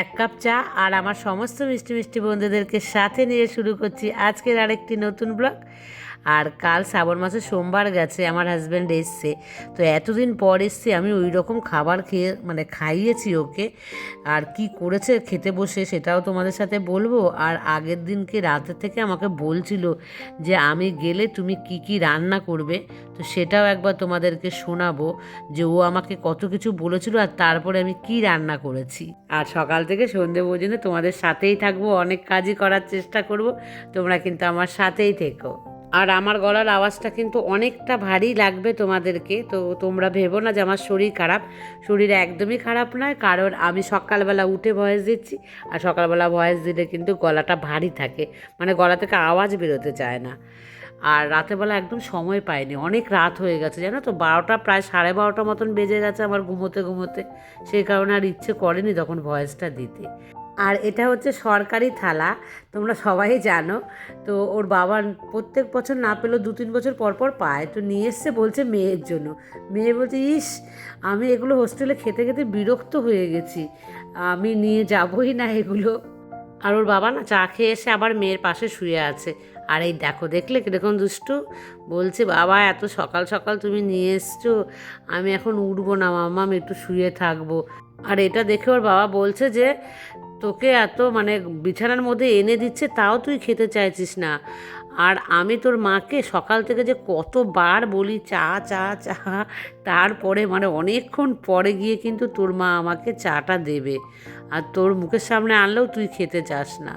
এক কাপ চা আর আমার সমস্ত মিষ্টি মিষ্টি বন্ধুদেরকে সাথে নিয়ে শুরু করছি আজকের আরেকটি নতুন ব্লগ। আর কাল শ্রাবণ মাসের সোমবার গেছে, আমার হাজব্যান্ড এসছে, তো এতদিন পর এসছে। আমি ওই রকম খাবার খেয়ে খাইয়েছি ওকে। আর কি করেছে খেতে বসে সেটাও তোমাদের সাথে বলবো। আর আগের দিনকে রাতে থেকে আমাকে বলছিল যে আমি গেলে তুমি কি কি রান্না করবে, তো সেটাও একবার তোমাদেরকে শোনাবো যে ও আমাকে কত কিছু বলেছিল আর তারপরে আমি কি রান্না করেছি। আর সকাল থেকে সন্ধে পর্যন্ত তোমাদের সাথেই থাকবো, অনেক কাজই করার চেষ্টা করব, তোমরা কিন্তু আমার সাথেই থেকো। আর আমার গলার আওয়াজটা কিন্তু অনেকটা ভারী লাগবে তোমাদেরকে, তো তোমরা ভেবো না যে আমার শরীর খারাপ। শরীর একদমই খারাপ নয়, কারণ আমি সকালবেলা উঠে ভয়েস দিচ্ছি, আর সকালবেলা ভয়েস দিলে কিন্তু গলাটা ভারী থাকে, গলা থেকে আওয়াজ বেরোতে চায় না। আর রাতেরবেলা একদম সময় পাইনি, অনেক রাত হয়ে গেছে জানো তো, 12টা প্রায় 12:30 মতন বেজে গেছে আমার ঘুমোতে ঘুমোতে। সেই কারণে আর ইচ্ছে করেনি তখন ভয়েসটা দিতে। আর এটা হচ্ছে সরকারি থালা, তোমরা সবাই জানো। তো ওর বাবা প্রত্যেক বছর না পেলেও 2-3 বছর পর পর পায়, তো নিয়ে এসছে, বলছে মেয়ের জন্য। মেয়ে বলছে ইস, আমি এগুলো হোস্টেলে খেতে খেতে বিরক্ত হয়ে গেছি, আমি নিয়ে যাবই না এগুলো। আর ওর বাবা না চা খেয়ে এসে আবার মেয়ের পাশে শুয়ে আছে। আর এই দেখো, দেখলে কীরকম দুষ্টু, বলছে বাবা এত সকাল সকাল তুমি নিয়ে এসছো, আমি এখন উঠবো না মাম্মা, আমি একটু শুয়ে থাকবো। আর এটা দেখে ওর বাবা বলছে যে তোকে এত বিছানার মধ্যে এনে দিচ্ছে তাও তুই খেতে চাইছিস না। আর আমি তোর মাকে সকাল থেকে যে কতবার বলি চা চা চা, তারপরে অনেকক্ষণ পরে গিয়ে কিন্তু তোর মা আমাকে চাটা দেবে, আর তোর মুখের সামনে আনলেও তুই খেতে চাস না।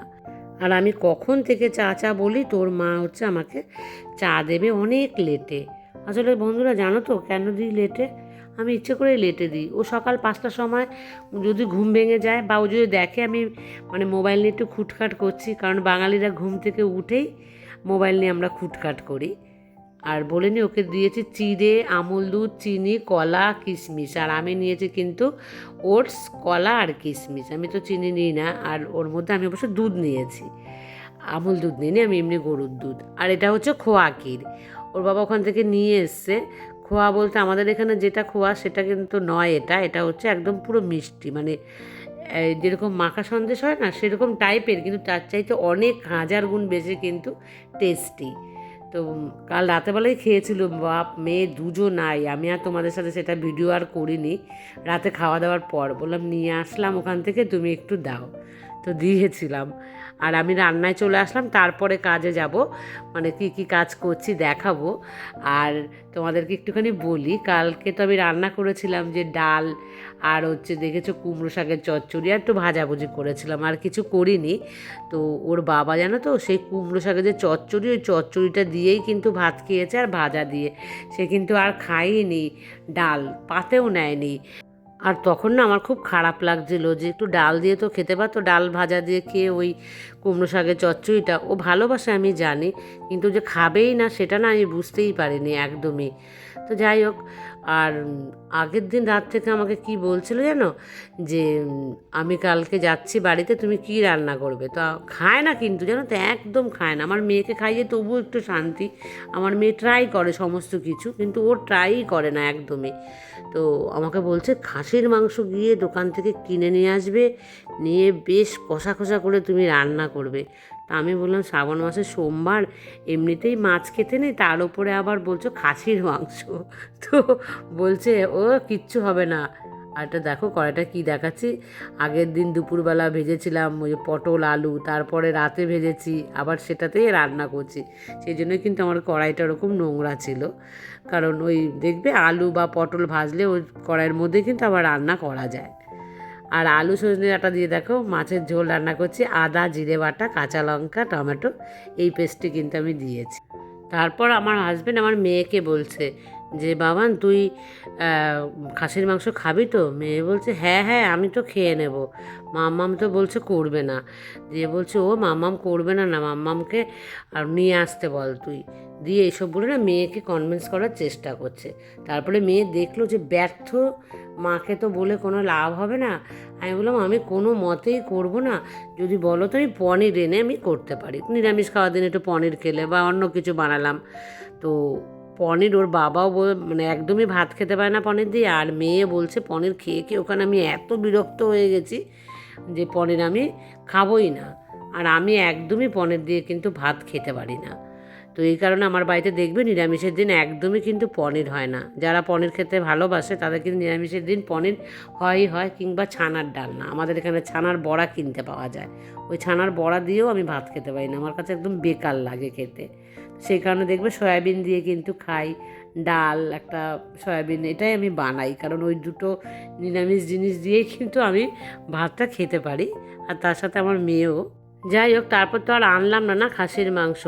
আর আমি কখন থেকে চা চা বলি, তোর মা হচ্ছে আমাকে চা দেবে অনেক লেটে। আসলে বন্ধুরা জানো তো কেন দিই লেটে? আমি ইচ্ছে করে লেটে দিই। ও সকাল 5টার সময় যদি ঘুম ভেঙে যায়, বা ও যদি দেখে আমি মোবাইল নিয়ে একটু খুটখাট করছি, কারণ বাঙালিরা ঘুম থেকে উঠেই মোবাইল নিয়ে আমরা খুটখাট করি। আর বলে নি ওকে দিয়েছি চিড়ে, আমুল দুধ, চিনি, কলা, কিশমিশ। আর আমি নিয়েছি কিন্তু ওটস, কলা আর কিশমিশ। আমি তো চিনি নিই না, আর ওর মধ্যে আমি অবশ্য দুধ নিয়েছি, আমুল দুধ নিই, আমি এমনি গরুর দুধ। আর এটা হচ্ছে খোয়া ক্ষীর, ওর বাবা ওখান থেকে নিয়ে এসছে। খোয়া বলতে আমাদের এখানে যেটা খোয়া সেটা কিন্তু নয়, এটা হচ্ছে একদম পুরো মিষ্টি, যেরকম মাখা সন্দেশ হয় না সেরকম টাইপের, কিন্তু তার চাইতে অনেক হাজার গুণ বেশি কিন্তু টেস্টি। তো কাল রাতেবেলায় খেয়েছিল বাপ মেয়ে দুজনাই, আমি আর তোমাদের সাথে সেটা ভিডিও আর করিনি। রাতে খাওয়া দাওয়ার পর বললাম নিয়ে আসলাম ওখান থেকে, তুমি একটু দাও, তো দিয়েছিলাম। আর আমি রান্নায় চলে আসলাম, তারপরে কাজে যাব, কি কি কাজ করছি দেখাবো। আর তোমাদেরকে একটুখানি বলি, কালকে তো আমি রান্না করেছিলাম যে ডাল, আর হচ্ছে দেখেছো কুমড়ো শাকের চচ্চড়ি, আর একটু ভাজাভুজি করেছিলাম, আর কিছু করিনি। তো ওর বাবা জানো তো সেই কুমড়ো শাকের যে চচ্চড়ি, ওই চচ্চড়িটা দিয়েই কিন্তু ভাত খেয়েছে, আর ভাজা দিয়ে। সে কিন্তু আর খাইনি, ডাল পাতেও নেয়নি। আর তখন না আমার খুব খারাপ লাগছিলো যে একটু ডাল দিয়ে তো খেতে পারতো, ডাল ভাজা দিয়ে খেয়ে ওই কুমড়ো শাকের চচ্চড়িটা ও ভালোবাসে আমি জানি, কিন্তু যে খাবেই না সেটা না আমি বুঝতেই পারিনি একদমই। তো যাই হোক, আর আগের দিন রাত থেকে আমাকে কি বলছিল জানো, যে আমি কালকে যাচ্ছি বাড়িতে, তুমি কি রান্না করবে। তো খায় না কিন্তু জানো তো, একদম খায় না। আমার মেয়েকে খাইয়ে তবু একটু শান্তি, আমার মেয়ে ট্রাই করে সমস্ত কিছু, কিন্তু ও ট্রাইই করে না একদমই। তো আমাকে বলছে খাসির মাংস গিয়ে দোকান থেকে কিনে নিয়ে আসবে, নিয়ে বেশ কষা কষা করে তুমি রান্না করবে। তা আমি বললাম শ্রাবণ মাসের সোমবার, এমনিতেই মাছ খেতে নেই, তার উপরে আবার বলছো খাসির মাংস। তো বলছে ও কিচ্ছু হবে না। আর এটা দেখো কড়াইটা কি দেখাচ্ছি, আগের দিন দুপুরবেলা ভেজেছিলাম ওই পটল আলু, তারপরে রাতে ভেজেছি, আবার সেটাতেই রান্না করছি। সেই জন্যই কিন্তু আমার কড়াইটা ওরকম নোংরা ছিল, কারণ ওই দেখবে আলু বা পটল ভাজলে ওই কড়াইয়ের মধ্যে কিন্তু আবার রান্না করা যায়। আর আলু সজনে ডাঁটা দিয়ে দেখো মাছের ঝোল রান্না করছি, আদা জিরে বাটা, কাঁচা লঙ্কা, টমেটো, এই পেস্টটি কিন্তু আমি দিয়েছি। তারপর আমার হাজব্যান্ড আমার মেয়েকে বলছে যে বাবান তুই খাসির মাংস খাবি তো? মেয়ে বলছে হ্যাঁ হ্যাঁ আমি তো খেয়ে নেব, মাম্মাম তো বলছে করবে না। দিয়ে বলছে ও মাম্মাম করবে না, না মাম্মামকে আর নিয়ে আসতে বল তুই। দিয়ে এইসব বলে না মেয়েকে কনভিন্স করার চেষ্টা করছে। তারপরে মেয়ে দেখলো যে ব্যর্থ, মাকে তো বলে কোনো লাভ হবে না। আমি বললাম আমি কোনো মতেই করব না, যদি বলো তো আমি পনির এনে আমি করতে পারি, নিরামিষ খাওয়ার দিন একটু পনির খেলে বা অন্য কিছু বানালাম। তো পনির ওর বাবাও একদমই ভাত খেতে পারে না পনির দিয়ে, আর মেয়ে বলছে পনির খেয়ে খেয়ে ওখানে আমি এত বিরক্ত হয়ে গেছি, যে পনির আমি খাবোই না। আর আমি একদমই পনির দিয়ে কিন্তু ভাত খেতে পারি না। তো এই কারণে আমার বাড়িতে দেখবে নিরামিষের দিন একদমই কিন্তু পনির হয় না। যারা পনির খেতে ভালোবাসে তাদের কিন্তু নিরামিষের দিন পনির হয়ই হয়, কিংবা ছানার ডালনা। আমাদের এখানে ছানার বড়া কিনতে পাওয়া যায়, ওই ছানার বড়া দিয়েও আমি ভাত খেতে পারি না, আমার কাছে একদম বেকার লাগে খেতে। সেই কারণে দেখবে সয়াবিন দিয়ে কিন্তু খাই, ডাল একটা সয়াবিন, এটাই আমি বানাই, কারণ ওই দুটো নিরামিষ জিনিস দিয়েই কিন্তু আমি ভাতটা খেতে পারি, আর তার সাথে আমার মেয়েও। যাই হোক, তারপর তো আর আনলাম না খাসির মাংস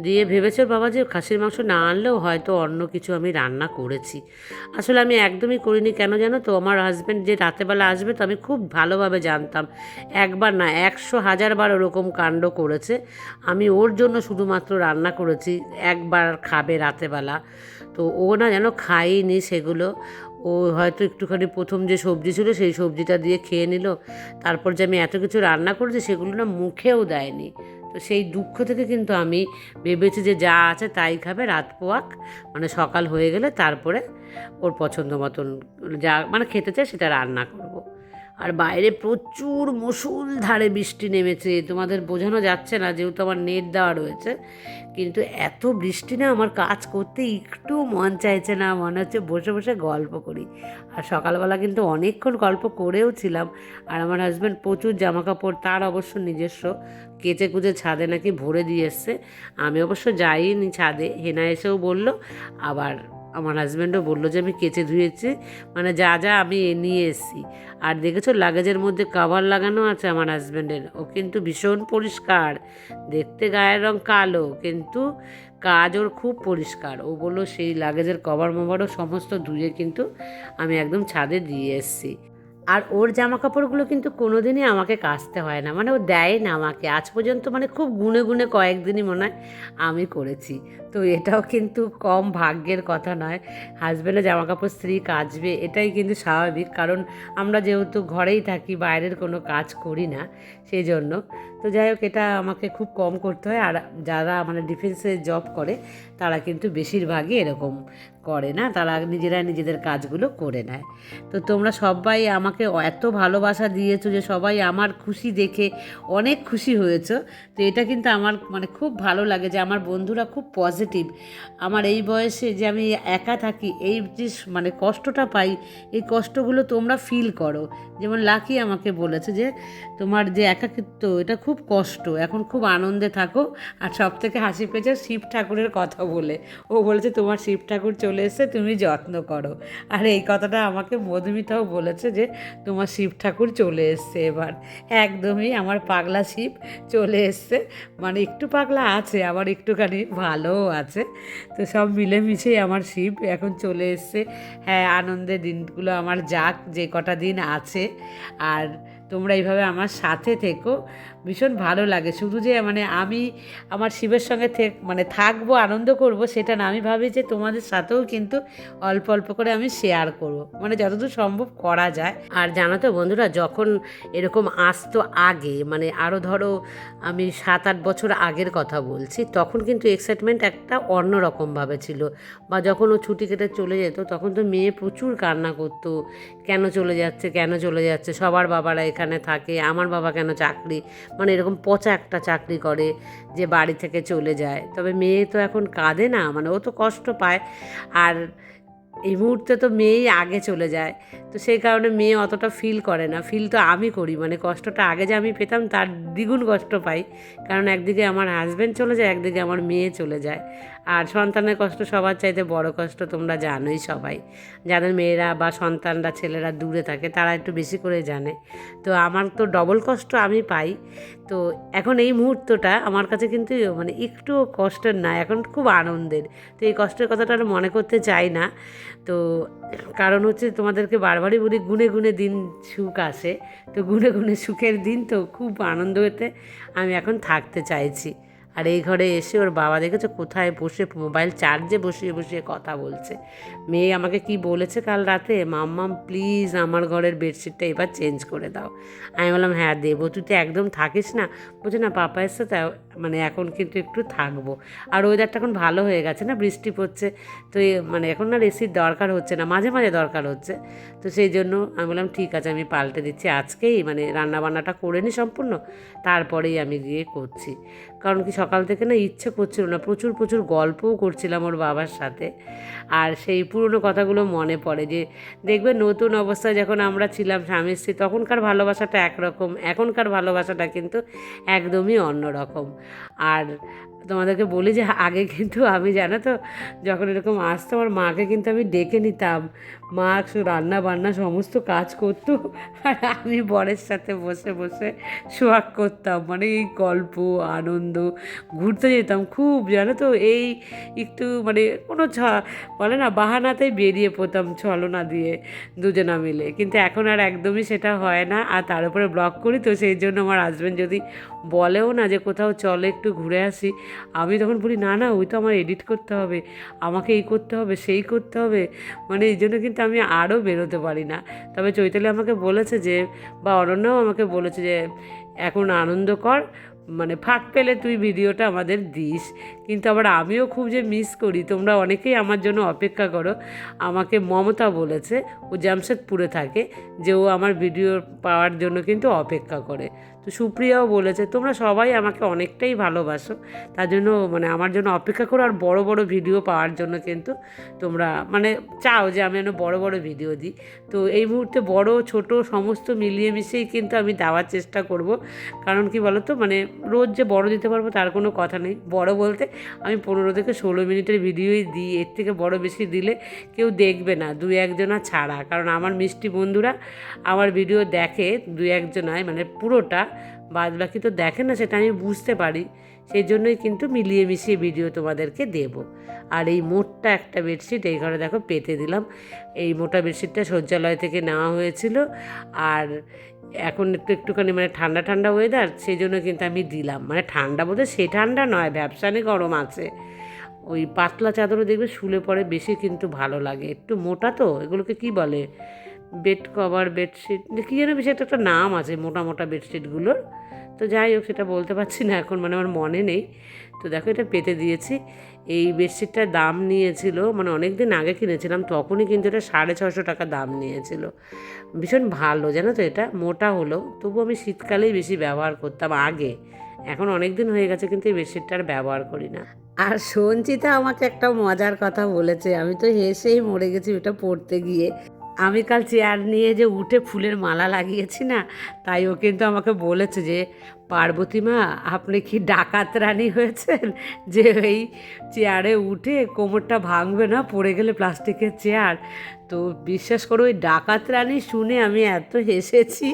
দিয়ে। ভেবেছে বাবা যে খাসির মাংস না আনলেও হয়তো অন্য কিছু আমি রান্না করেছি। আসলে আমি একদমই করিনি। কেন জানো তো, আমার হাজব্যান্ড যে রাতেবেলা আসবে তো আমি খুব ভালোভাবে জানতাম, একবার না 100,000 বার ওরকম কাণ্ড করেছে। আমি ওর জন্য শুধুমাত্র রান্না করেছি, একবার খাবে রাতেবেলা, তো ও না যেন খায়নি সেগুলো। ও হয়তো একটুখানি প্রথম যে সবজি ছিল সেই সবজিটা দিয়ে খেয়ে নিল, তারপর যে আমি এত কিছু রান্না করেছি সেগুলো না মুখেও দেয়নি। তো সেই দুঃখ থেকে কিন্তু আমি ভেবেছি যে যা আছে তাই খাবে, রাত পোয়াক, মানে সকাল হয়ে গেলে তারপরে ওর পছন্দ মতন যা মানে খেতে চায় সেটা রান্না করব। আর বাইরে প্রচুর মুষলধারে বৃষ্টি নেমেছে, তোমাদের বোঝানো যাচ্ছে না যেহেতু আমার নেট দেওয়া রয়েছে, কিন্তু এত বৃষ্টি না আমার কাজ করতে একটু মন চাইছে না, মনে হচ্ছে বসে বসে গল্প করি। আর সকালবেলা কিন্তু অনেকক্ষণ গল্প করেও ছিলাম। আর আমার হাজব্যান্ড প্রচুর জামাকাপড়, তার অবশ্য নিজস্ব, কেচে কুচে ছাদে নাকি ভরে দিয়ে এসছে। আমি অবশ্য যাইনি ছাদে, হেনা এসেও বলল, আবার আমার হাজব্যান্ডও বললো যে আমি কেচে ধুয়েছি, মানে যা যা আমি নিয়ে এসেছি। আর দেখেছো লাগেজের মধ্যে কভার লাগানো আছে আমার হাজব্যান্ডের, ও কিন্তু ভীষণ পরিষ্কার, দেখতে গায়ের রং কালো কিন্তু কাজ ওর খুব পরিষ্কার। ও বললো সেই লাগেজের কভার মভারও সমস্ত ধুয়ে কিন্তু আমি একদম ছাদে দিয়ে এসেছি। আর ওর জামা কাপড়গুলো কিন্তু কোনো দিনই আমাকে কাচতে হয় না, মানে ও দেয় না আমাকে আজ পর্যন্ত, মানে খুব গুনে গুনে কয়েকদিনই মনে হয় আমি করেছি। তো এটাও কিন্তু কম ভাগ্যের কথা নয়, হাজব্যান্ডের জামা কাপড় স্ত্রী কাচবে, এটাই কিন্তু স্বাভাবিক, কারণ আমরা যেহেতু ঘরেই থাকি, বাইরের কোনো কাজ করি না, সেই জন্য। তো যাই হোক, এটা আমাকে খুব কম করতে হয়। আর যারা মানে ডিফেন্সে জব করে তারা কিন্তু বেশিরভাগই এরকম করে না, তারা নিজেরা নিজেদের কাজগুলো করে নেয়। তো তোমরা সবাই আমাকে এত ভালোবাসা দিয়েছো যে সবাই আমার খুশি দেখে অনেক খুশি হয়েছো। তো এটা কিন্তু আমার মানে খুব ভালো লাগে যে আমার বন্ধুরা খুব পজিটিভ। আমার এই বয়সে যে আমি একা থাকি, এই যে মানে কষ্টটা পাই, এই কষ্টগুলো তোমরা ফিল করো। যেমন লাকি আমাকে বলেছে যে তোমার যে একাকিত্ব এটা খুব কষ্ট, এখন খুব আনন্দে থাকো। আর সব থেকে হাসি পেয়েছে শিব ঠাকুরের কথা বলে, ও বলেছে তোমার শিব ঠাকুর চলে এসেছে, তুমি যত্ন করো। আর এই কথাটা আমাকে মধুমিতাও বলেছে যে তোমার শিব ঠাকুর চলে এসছে এবার, একদমই আমার পাগলা শিব চলে এসছে, মানে একটু পাগলা আছে আবার একটুখানি ভালোও আছে। তো সব মিলেমিশেই আমার শিব এখন চলে এসছে। হ্যাঁ, আনন্দের দিনগুলো আমার যাক, যে কটা দিন আছে। আর তোমরা এইভাবে আমার সাথে থেকো, ভীষণ ভালো লাগে। শুধু যে মানে আমি আমার শিবের সঙ্গে মানে থাকবো, আনন্দ করব সেটা না, আমি ভাবি যে তোমাদের সাথেও কিন্তু অল্প অল্প করে আমি শেয়ার করব, মানে যতদূর সম্ভব করা যায়। আর জানো তো বন্ধুরা, যখন এরকম আসতো আগে, মানে আরও ধরো আমি 7-8 বছর আগের কথা বলছি, তখন কিন্তু এক্সাইটমেন্ট একটা অন্যরকমভাবে ছিল। বা যখন ও ছুটি কেটে চলে যেত তখন তো মেয়ে প্রচুর কান্না করতো, কেন চলে যাচ্ছে, কেন চলে যাচ্ছে, সবার বাবারা এখানে থাকে, আমার বাবা কেন চাকরি, মানে এরকম পচা একটা চাকরি করে যে বাড়ি থেকে চলে যায়। তবে মেয়ে তো এখন কাঁদে না, মানে ও তো কষ্ট পায়। আর এই মুহূর্তে তো মেয়েই আগে চলে যায়, তো সেই কারণে মেয়ে অতটা ফিল করে না, ফিল তো আমি করি, মানে কষ্টটা আগে যে আমি পেতাম তার দ্বিগুণ কষ্ট পাই, কারণ একদিকে আমার হাজব্যান্ড চলে যায়, একদিকে আমার মেয়ে চলে যায়। আর সন্তানের কষ্ট সবার চাইতে বড় কষ্ট, তোমরা জানোই সবাই, যাদের মেয়েরা বা সন্তানরা ছেলেরা দূরে থাকে তারা একটু বেশি করে জানে। তো আমার তো ডবল কষ্ট আমি পাই। তো এখন এই মুহূর্তটা আমার কাছে কিন্তু মানে একটু কষ্টের না, এখন খুব আনন্দের। তো এই কষ্টের কথাটা আর মনে করতে চাই না। তো কারণ হচ্ছে তোমাদেরকে বারবারই বলি, গুনে গুনে দিন সুখ আসে, তো গুনে গুনে সুখের দিন, তো খুব আনন্দতে আমি এখন থাকতে চাইছি। আর এই ঘরে এসে ওর বাবা দেখেছে কোথায় বসে মোবাইল চার্জে বসিয়ে বসিয়ে কথা বলছে। মেয়ে আমাকে কি বলেছে কাল রাতে, মাম্মাম প্লিজ আমার ঘরের বেডশিটটা এবার চেঞ্জ করে দাও। আমি বললাম হ্যাঁ দেবো, তুই তো একদম থাকিস না। বলছে না পাপা এসছে তা মানে এখন কিন্তু একটু থাকবো। আর ওয়েদারটা এখন ভালো হয়ে গেছে না, বৃষ্টি পড়ছে, তো মানে এখন আর এসির দরকার হচ্ছে না, মাঝে মাঝে দরকার হচ্ছে। তো সেই জন্য আমি বললাম ঠিক আছে আমি পাল্টে দিচ্ছি আজকেই, মানে রান্নাবান্নাটা করে নিই সম্পূর্ণ, তারপরেই আমি গিয়ে করছি। কারণ কি সকাল থেকে না ইচ্ছে করছিল না, প্রচুর প্রচুর গল্পও করছিলাম ওর বাবার সাথে। আর সেই পুরনো কথাগুলো মনে পড়ে যে দেখবে নতুন অবস্থায় যখন আমরা ছিলাম স্বামী স্ত্রী, তখনকার ভালোবাসাটা একরকম, এখনকার ভালোবাসাটা কিন্তু একদমই অন্যরকম। আর তোমাদেরকে বলি যে আগে কিন্তু আমি জানো তো যখন এরকম আসতো আমার মাকে কিন্তু আমি ডেকে নিতাম, মা রান্না বান্না সমস্ত কাজ করতো আর আমি বরের সাথে বসে বসে সোহাগ করতাম, মানে এই গল্প আনন্দ, ঘুরতে যেতাম খুব জানো তো, এই একটু মানে কোনো বলে না বাহানাতেই বেরিয়ে পড়তাম ছলনা দিয়ে দুজনা মিলে। কিন্তু এখন আর একদমই সেটা হয় না। আর তার উপরে ব্লগ করি তো সেই জন্য আমার হাজব্যান্ড যদি বলেও না যে কোথাও চলে একটু ঘুরে আসি, আমি তখন বলি না না ওই তো আমার এডিট করতে হবে, আমাকে এই করতে হবে সেই করতে হবে, মানে এই জন্য কিন্তু আমি আরও বেরোতে পারি না। তবে চৈতালি আমাকে বলেছে যে, বা অনন্যাও আমাকে বলেছে যে এখন আনন্দ কর, মানে ফাঁক পেলে তুই ভিডিওটা আমাদের দিস। কিন্তু আবার আমিও খুব যে মিস করি, তোমরা অনেকেই আমার জন্য অপেক্ষা করো। আমাকে মমতা বলেছে, ও জামশেদপুরে থাকে, যে ও আমার ভিডিও পাওয়ার জন্য কিন্তু অপেক্ষা করে। তো সুপ্রিয়াও বলেছে তোমরা সবাই আমাকে অনেকটাই ভালোবাসো, তার জন্য মানে আমার জন্য অপেক্ষা করো, আর বড় বড় ভিডিও পাওয়ার জন্য কিন্তু তোমরা মানে চাও যে আমি যেন বড় বড় ভিডিও দিই। তো এই মুহূর্তে বড় ছোট সমস্ত মিলিয়ে মিশিয়েই কিন্তু আমি দেওয়ার চেষ্টা করব। কারণ কি বলো তো, মানে রোজ যে বড় দিতে পারবো তার কোনো কথা নেই। বড় বলতে আমি 15 থেকে 16 মিনিটের ভিডিওই দিই, এর থেকে বড় বেশি দিলে কেউ দেখবে না, 2-1 ছাড়া। কারণ আমার মিষ্টি বন্ধুরা আমার ভিডিও দেখে 2-1 মানে পুরোটা, বাদ বাকি তো দেখে না, সেটা আমি বুঝতে পারি। সেই জন্যই কিন্তু মিলিয়ে মিশিয়ে ভিডিও তোমাদেরকে দেব। আর এই মোটা একটা বেডশিট এই ঘরে দেখো পেতে দিলাম। এই মোটা বেডশিটটা শৌচালয় থেকে নেওয়া হয়েছিল, আর এখন একটুখানি মানে ঠান্ডা ঠান্ডা ওয়েদার, সেই জন্য কিন্তু আমি দিলাম। মানে ঠান্ডা বলতে সে ঠান্ডা নয়, ভ্যাপসানি গরম আছে। ওই পাতলা চাদরও দেখবে শুলে পরে বেশি কিন্তু ভালো লাগে, একটু মোটা তো, এগুলোকে কি বলে, বেড কভার বেডশিট কী যেন বেশি একটা নাম আছে মোটা মোটা বেডশিটগুলোর। তো যাই হোক সেটা বলতে পারছি না এখন, মানে আমার মনে নেই। তো দেখো এটা পেতে দিয়েছি। এই বেডশিটটার দাম নিয়েছিল, মানে অনেক দিন আগে কিনেছিলাম তখনই কিন্তু এটা 650 টাকা দাম নিয়েছিল। ভীষণ ভালো জানো তো, এটা মোটা হলো, তবু আমি শীতকালেই বেশি ব্যবহার করতাম আগে। এখন অনেক দিন হয়ে গেছে কিন্তু এই বেডশিটটা আর ব্যবহার করি না। আর সঞ্চিতা আমাকে একটা মজার কথা বলেছে, আমি তো হেসেই মরে গেছি ওটা পড়তে গিয়ে। আমি কাল চেয়ার নিয়ে যে উঠে ফুলের মালা লাগিয়েছি না, তাই ও কিন্তু আমাকে বলেছে যে পার্বতী মা আপনি কি ডাকাত রানী হয়েছেন, যে এই চেয়ারে উঠে কোমরটা ভাঙবে না পড়ে গেলে, প্লাস্টিকের চেয়ার। তো বিশ্বাস করো ওই ডাকাত রানী শুনে আমি এত হেসেছি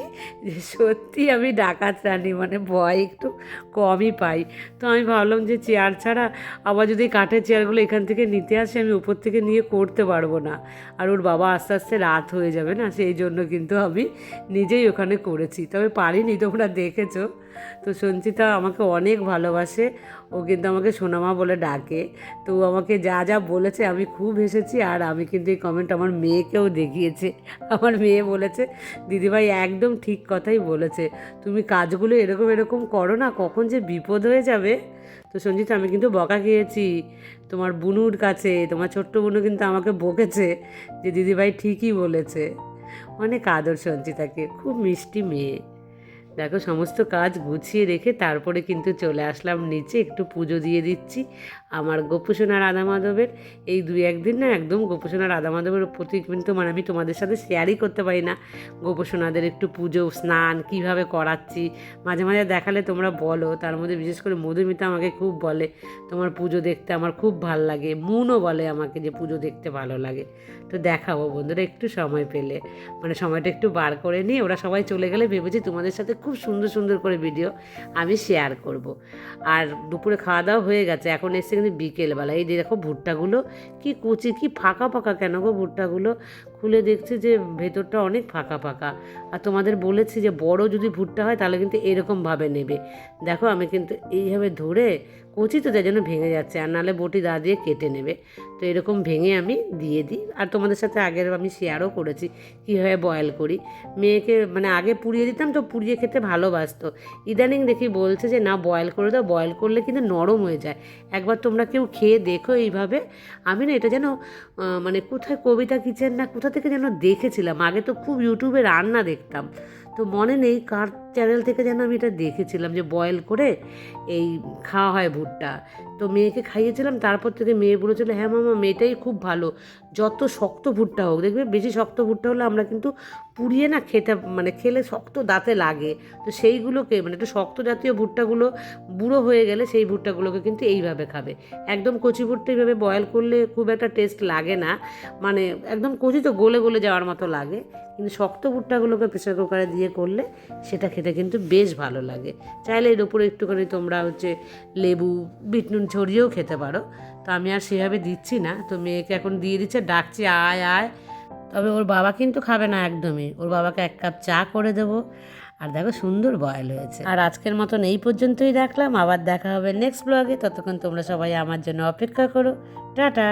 যে সত্যি আমি ডাকাত রানী, মানে ভয় একটু কমই পাই। তো আমি ভাবলাম যে চেয়ার ছাড়া আবার যদি কাঠের চেয়ারগুলো এখান থেকে নিতে আসে আমি উপর থেকে নিয়ে করতে পারবো না, আর ওর বাবা আস্তে আস্তে রাত হয়ে যাবে না, সেই জন্য কিন্তু আমি নিজেই ওখানে করেছি। তবে পারিনি, তোমরা দেখেছো। তো সঞ্চিতা আমাকে অনেক ভালোবাসে, ও কিন্তু আমাকে সোনামা বলে ডাকে। তো আমাকে যা যা বলেছে আমি খুব হেসেছি। আর আমি কিন্তু এই কমেন্ট আমার মেয়েকেও দেখিয়েছে, আমার মেয়ে বলেছে দিদিভাই একদম ঠিক কথাই বলেছে, তুমি কাজগুলো এরকম এরকম করো না, কখন যে বিপদ হয়ে যাবে। তো সঞ্চিতা আমি কিন্তু বকা খেয়েছি তোমার বুনুর কাছে, তোমার ছোট্ট বুনু কিন্তু আমাকে বকেছে যে দিদিভাই ঠিকই বলেছে। অনেক আদর সঞ্চিতাকে, খুব মিষ্টি মেয়ে। দেখো সমস্ত কাজ গুছিয়ে রেখে তারপরে কিন্তু চলে আসলাম নিচে, একটু পুজো দিয়ে দিচ্ছি আমার গোপুসোনা রাধা মাধবের। এই 2-1 দিন না একদম গোপুসোনা রাধা মাধবের প্রতি কিন্তু মানে আমি তোমাদের সাথে শেয়ারই করতে পারি না গোপুসোনাদের একটু পুজো স্নান কীভাবে করাচ্ছি। মাঝে মাঝে দেখালে তোমরা বলো, তার মধ্যে বিশেষ করে মধুমিতা আমাকে খুব বলে তোমার পুজো দেখতে আমার খুব ভালো লাগে, মুনও বলে আমাকে যে পুজো দেখতে ভালো লাগে। তো দেখাবো বন্ধুরা একটু সময় পেলে, মানে সময়টা একটু বার করে নিয়ে, ওরা সবাই চলে গেলে ভেবেছি তোমাদের সাথে খুব সুন্দর সুন্দর করে ভিডিও আমি শেয়ার করব। আর দুপুরে খাওয়া দাওয়া হয়ে গেছে, এখন এসে কিন্তু বিকেলবেলা। এই যে দেখো ভুট্টাগুলো কি কুচি, কি ফাঁকা ফাঁকা কেন গো ভুট্টাগুলো, খুলে দেখছি যে ভেতরটা অনেক ফাঁকা ফাঁকা। আর তোমাদের বলেছি যে বড় যদি ভুট্টা হয় তাহলে কিন্তু এরকমভাবে নেবে। দেখো আমি কিন্তু এইভাবে ধরে কচি তো তাই জন্য ভেঙে যাচ্ছে, আর নাহলে বটি দা দিয়ে কেটে নেবে। তো এরকম ভেঙে আমি দিয়ে দিই। আর তোমাদের সাথে আগের আমি শেয়ারও করেছি কীভাবে বয়েল করি। মেয়েকে মানে আগে পুড়িয়ে দিতাম, তো পুড়িয়ে খেতে ভালোবাসতো। ইদানিং দেখি বলছে যে না বয়েল করে দাও, বয়েল করলে কিন্তু নরম হয়ে যায়। একবার তোমরা কেউ খেয়ে দেখো এইভাবে। আমি না এটা যেন মানে কোথায় কবিতা কিচেন না কোথা থেকে যেন দেখেছিলাম। আগে তো খুব ইউটিউবে রান্না দেখতাম, তো মনে নেই কার চ্যানেল থেকে যেন আমি এটা দেখেছিলাম যে বয়েল করে এই খাওয়া হয় ভুট্টা। তো মেয়েকে খাইয়েছিলাম, তারপর থেকে মেয়ে বলেছিল হ্যাঁ মামা মেয়েটাই খুব ভালো, যত শক্ত ভুট্টা হোক। দেখবে বেশি শক্ত ভুট্টা হলে আমরা কিন্তু পুড়িয়ে না খেতে মানে খেলে শক্ত দাঁতে লাগে। তো সেইগুলোকে মানে একটু শক্ত জাতীয় ভুট্টাগুলো বুড়ো হয়ে গেলে সেই ভুট্টাগুলোকে কিন্তু এইভাবে খাবে। একদম কচি ভুট্টা এইভাবে বয়েল করলে খুব একটা টেস্ট লাগে না, মানে একদম কচি তো গলে গলে যাওয়ার মতো লাগে। কিন্তু শক্ত ভুট্টাগুলোকে প্রেসার কুকারে দিয়ে করলে সেটা খেতে কিন্তু বেশ ভালো লাগে। চাইলে এর উপরে একটুখানি তোমরা লেবু বিট নুন ছড়িয়েও খেতে পারো। তো আমি আর সেভাবে দিচ্ছি না, তো মেয়েকে এখন দিয়ে দিচ্ছে, ডাকছি আয় আয়। তবে ওর বাবা কিন্তু খাবে না একদমই, ওর বাবাকে 1 কাপ চা করে দেবো। আর দেখো সুন্দর বয়েল হয়েছে। আর আজকের মতন এই পর্যন্তই রাখলাম, আবার দেখা হবে নেক্সট ব্লগে। ততক্ষণ তোমরা সবাই আমার জন্য অপেক্ষা করো। টাটা।